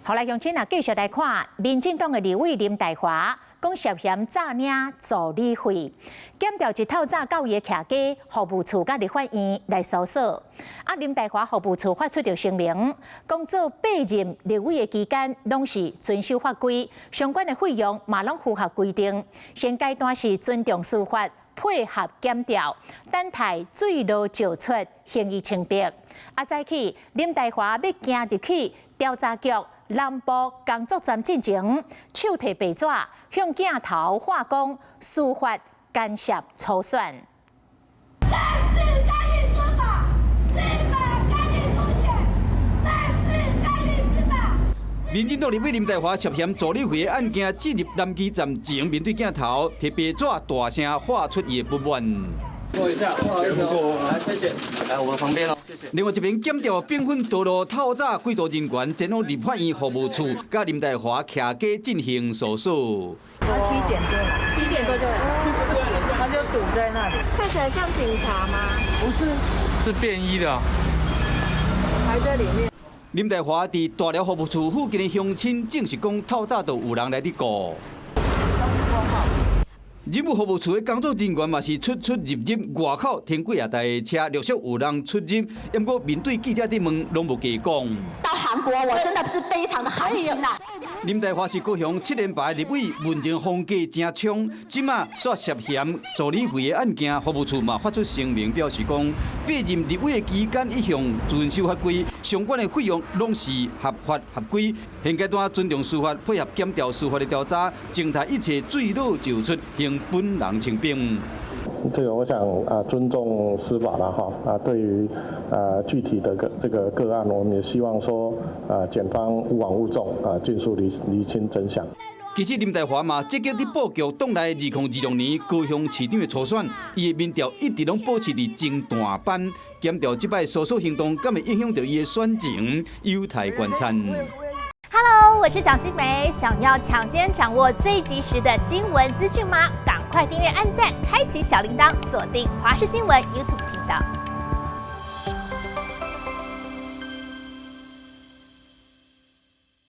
后来乡亲啊，继续来看，民进党的立委林岱华讲涉嫌诈领助理费，检调一透早到伊的徛家服务处甲立法院来搜索。林岱华服务处发出着声明，讲做8任立委的期间，拢是遵守法规，相关的费用嘛拢符合规定。现阶段是尊重司法，配合检调，等待水落石出，行医清白。再起，林岱华要行入去调查局南部工作站进前，手提白纸向镜头画讲司法干涉初选。政治干预司法，司法干预初选，政治干预司法。民进党立委林岱华涉嫌助理费的案件，进入南机站前，面对镜头提白纸大声画出伊的不满。坐一下，不好意思哦，来，谢谢。来，我们旁边哦，谢谢。另外一名检调兵分道路，透早几组人员前往立法院服务处，甲林岱华徛家进行搜索。他7点就来，7点多就来，他就堵在那里。看起来像警察吗？不是，是便衣的，还在里面。林岱华伫大寮服务处附近的乡亲证实讲，透早就有人来伫顾。任务服务处的工作人员嘛是出入入，外口停几啊台车，陆续有人出入。不过面对记者的问，拢无加讲。到韩国，我真的是非常的寒心呐。林岱华是高雄7连败立委，文情风格真冲，即马所涉嫌助理费的案件，服务处嘛发出声明表示讲，8任立委的期间一向遵守法规，相关的费用拢是合法合规。现阶段尊重司法，配合检调司法的调查，静待一切水落石出，行本人清白。这个我想尊重司法了哈对于具体的这个个案，我们也希望说检方勿枉勿纵尽速厘清真相。其实林岱华嘛积极伫布局党内2026年高雄市长的初选，伊的民调一直拢保持伫真大班。检调这摆搜索行动，敢会影响到伊的选情，有待观察。Hello， 我是蒋欣梅。想要抢先掌握最及时的新闻资讯吗？赶快订阅、按赞、开启小铃铛，锁定华视新闻 YouTube 频道。